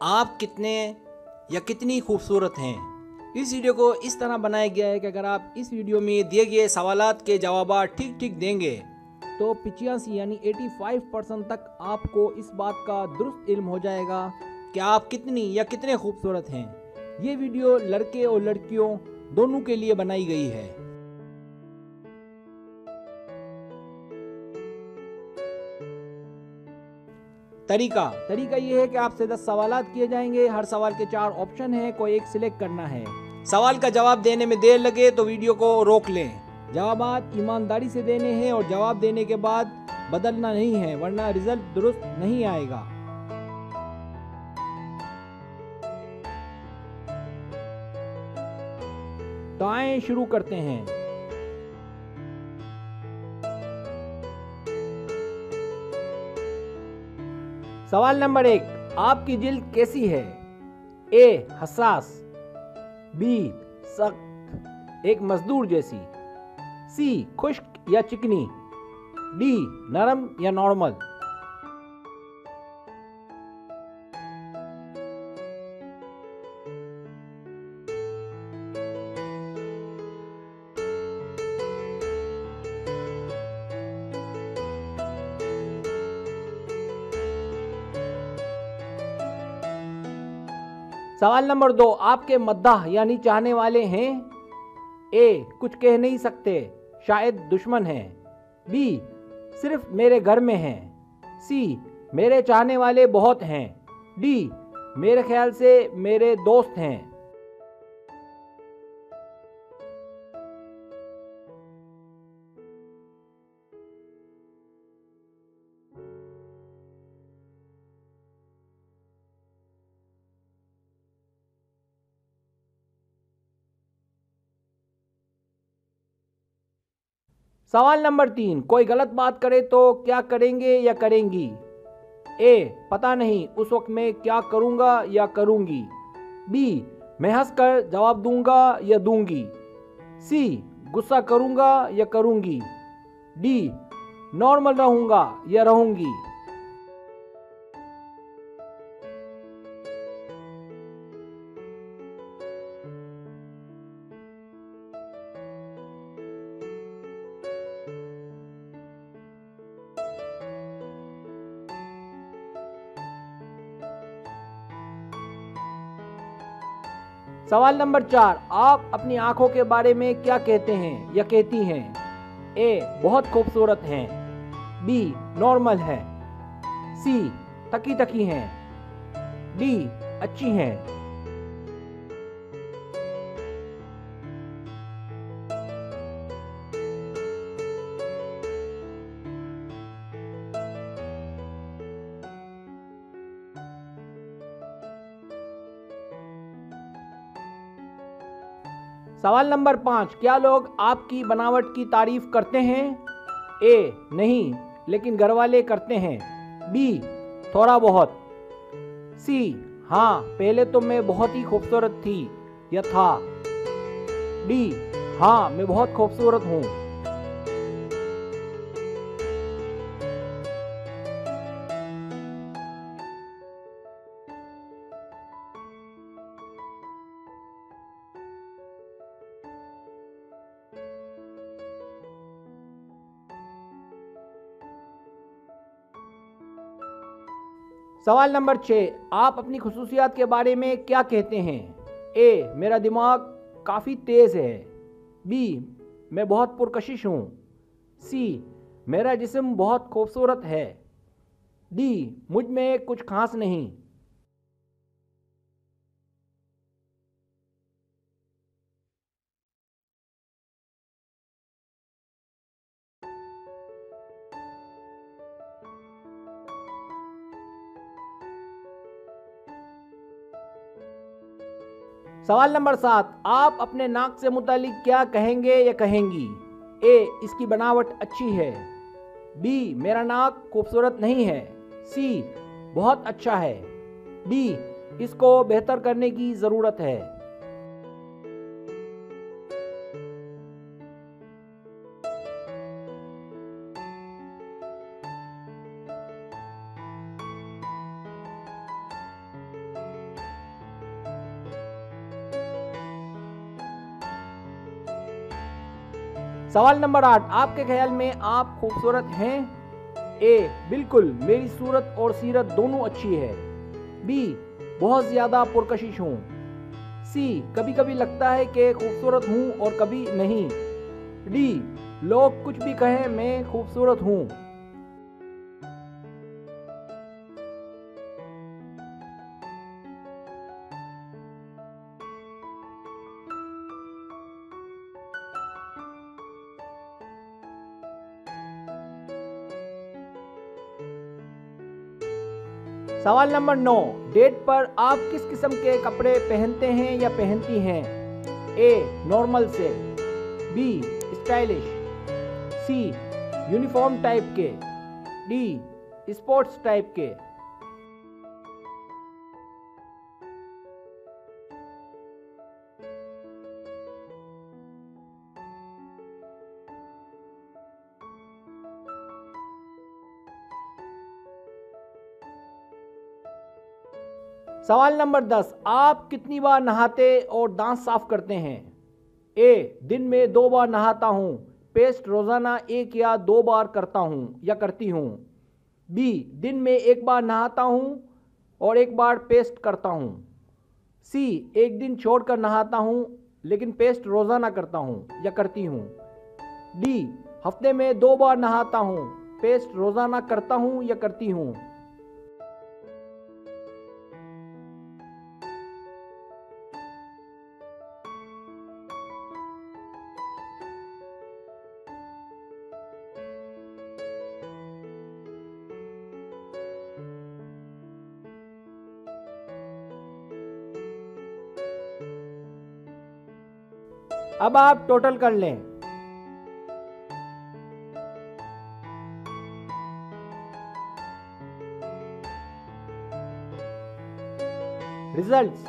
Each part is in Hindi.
आप कितने या कितनी खूबसूरत हैं। इस वीडियो को इस तरह बनाया गया है कि अगर आप इस वीडियो में दिए गए सवालात के जवाब ठीक ठीक देंगे तो 85 यानी 85% तक आपको इस बात का दुरुस्त इल्म हो जाएगा कि आप कितनी या कितने खूबसूरत हैं। ये वीडियो लड़के और लड़कियों दोनों के लिए बनाई गई है। तरीका ये है कि आपसे 10 सवालात किए जाएंगे। हर सवाल के 4 ऑप्शन हैं, कोई एक सिलेक्ट करना है। सवाल का जवाब देने में देर लगे तो वीडियो को रोक लें। जवाबात ईमानदारी से देने हैं और जवाब देने के बाद बदलना नहीं है, वरना रिजल्ट दुरुस्त नहीं आएगा। तो आए शुरू करते हैं। सवाल नंबर 1, आपकी जिल्द कैसी है? ए हसास, बी सख्त एक मजदूर जैसी, सी खुश्क या चिकनी, डी नरम या नॉर्मल। सवाल नंबर 2, आपके मद्दाह यानी चाहने वाले हैं? ए कुछ कह नहीं सकते, शायद दुश्मन हैं, बी सिर्फ मेरे घर में हैं, सी मेरे चाहने वाले बहुत हैं, डी मेरे ख्याल से मेरे दोस्त हैं। सवाल नंबर 3, कोई गलत बात करे तो क्या करेंगे या करेंगी? ए पता नहीं, उस वक्त मैं क्या करूँगा या करूँगी, बी मैं हंसकर जवाब दूंगा या दूंगी, सी गुस्सा करूँगा या करूँगी, डी नॉर्मल रहूँगा या रहूँगी। सवाल नंबर 4, आप अपनी आंखों के बारे में क्या कहते हैं या कहती हैं? ए बहुत खूबसूरत हैं, बी नॉर्मल है, सी तकी तकी हैं, डी अच्छी हैं। सवाल नंबर 5, क्या लोग आपकी बनावट की तारीफ करते हैं? ए नहीं, लेकिन घर वाले करते हैं, बी थोड़ा बहुत, सी हाँ पहले तो मैं बहुत ही खूबसूरत थी या था, डी हाँ मैं बहुत खूबसूरत हूँ। सवाल नंबर 6, आप अपनी खुसूसियात के बारे में क्या कहते हैं? ए मेरा दिमाग काफ़ी तेज़ है, बी मैं बहुत पुरकशिश हूँ, सी मेरा जिस्म बहुत खूबसूरत है, डी मुझ में कुछ खास नहीं। सवाल नंबर 7, आप अपने नाक से मुतालिक क्या कहेंगे या कहेंगी? ए इसकी बनावट अच्छी है, बी मेरा नाक खूबसूरत नहीं है, सी बहुत अच्छा है, डी इसको बेहतर करने की ज़रूरत है। सवाल नंबर 8, आपके ख्याल में आप खूबसूरत हैं? ए, बिल्कुल, मेरी सूरत और सीरत दोनों अच्छी है। बी, बहुत ज़्यादा पुरकशिश हूँ। सी, कभी कभी लगता है कि खूबसूरत हूँ और कभी नहीं। डी, लोग कुछ भी कहें मैं खूबसूरत हूँ। सवाल नंबर 9, डेट पर आप किस किस्म के कपड़े पहनते हैं या पहनती हैं? ए, नॉर्मल से। B, stylish. C, uniform type के। डी, स्पोर्ट्स टाइप के। सवाल नंबर 10, आप कितनी बार नहाते और दांत साफ करते हैं? ए, दिन में 2 बार नहाता हूँ। पेस्ट रोज़ाना 1 या 2 बार करता हूँ या करती हूँ। बी, दिन में 1 बार नहाता हूँ और 1 बार पेस्ट करता हूँ। सी, 1 दिन छोड़कर नहाता हूँ लेकिन पेस्ट रोज़ाना करता हूँ या करती हूँ। डी, हफ्ते में 2 बार नहाता हूँ, पेस्ट रोज़ाना करता हूँ या करती हूँ। अब आप टोटल कर लें। रिजल्ट्स।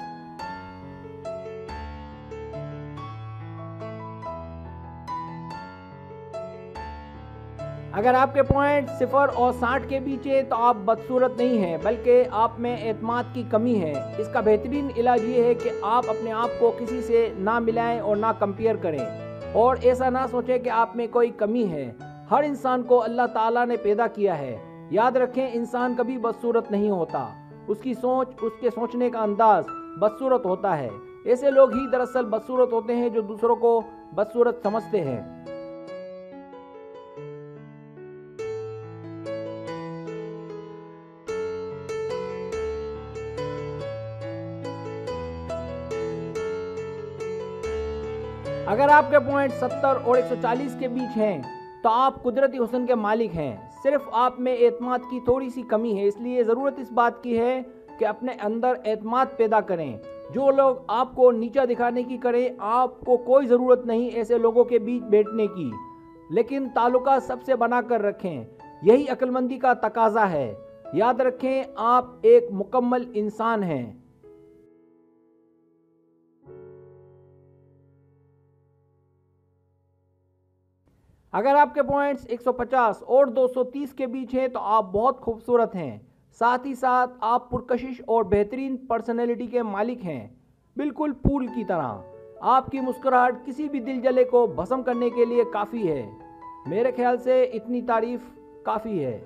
अगर आपके पॉइंट 0 और 60 के बीच है तो आप बदसूरत नहीं हैं, बल्कि आप में एतमाद की कमी है। इसका बेहतरीन इलाज ये है कि आप अपने आप को किसी से ना मिलाएं और ना कंपेयर करें, और ऐसा ना सोचें कि आप में कोई कमी है। हर इंसान को अल्लाह ताला ने पैदा किया है। याद रखें, इंसान कभी बदसूरत नहीं होता, उसकी सोच, उसके सोचने का अंदाज बदसूरत होता है। ऐसे लोग ही दरअसल बदसूरत होते हैं जो दूसरों को बदसूरत समझते हैं। अगर आपके पॉइंट 70 और 140 के बीच हैं तो आप कुदरती हुस्न के मालिक हैं। सिर्फ आप में एतमाद की थोड़ी सी कमी है, इसलिए ज़रूरत इस बात की है कि अपने अंदर एतमाद पैदा करें। जो लोग आपको नीचा दिखाने की करें, आपको कोई ज़रूरत नहीं ऐसे लोगों के बीच बैठने की, लेकिन ताल्लुका सबसे बना कर रखें। यही अक्लमंदी का तकाजा है। याद रखें, आप एक मुकम्मल इंसान हैं। अगर आपके पॉइंट्स 150 और 230 के बीच हैं तो आप बहुत खूबसूरत हैं। साथ ही साथ आप पुरकशिश और बेहतरीन पर्सनैलिटी के मालिक हैं, बिल्कुल फूल की तरह। आपकी मुस्कुराहट किसी भी दिल जले को भस्म करने के लिए काफ़ी है। मेरे ख्याल से इतनी तारीफ काफ़ी है।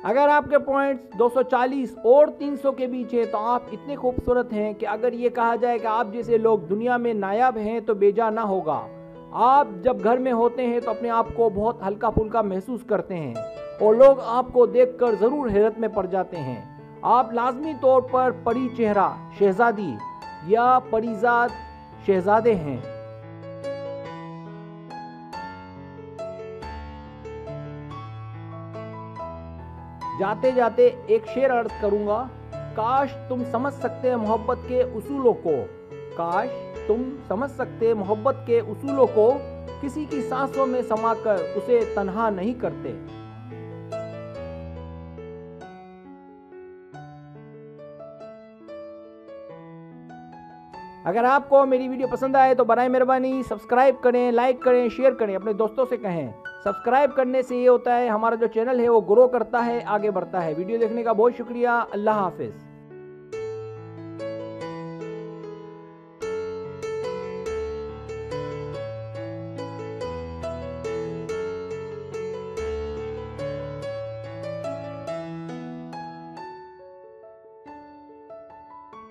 अगर आपके पॉइंट्स 240 और 300 के बीच है तो आप इतने खूबसूरत हैं कि अगर ये कहा जाए कि आप जैसे लोग दुनिया में नायाब हैं तो बेजा ना होगा। आप जब घर में होते हैं तो अपने आप को बहुत हल्का फुल्का महसूस करते हैं और लोग आपको देखकर ज़रूर हैरत में पड़ जाते हैं। आप लाजमी तौर पर परी चेहरा शहजादी या परीजाद शहजादे हैं। जाते जाते एक शेर अर्ज करूंगा, काश तुम समझ सकते मोहब्बत के उसूलों को, काश तुम समझ सकते मोहब्बत के उसूलों को, किसी की सांसों में समाकर उसे तन्हा नहीं करते। अगर आपको मेरी वीडियो पसंद आए तो बराए मेहरबानी सब्सक्राइब करें, लाइक करें, शेयर करें, अपने दोस्तों से कहें। सब्सक्राइब करने से ये होता है हमारा जो चैनल है वो ग्रो करता है, आगे बढ़ता है। वीडियो देखने का बहुत शुक्रिया। अल्लाह हाफिज़।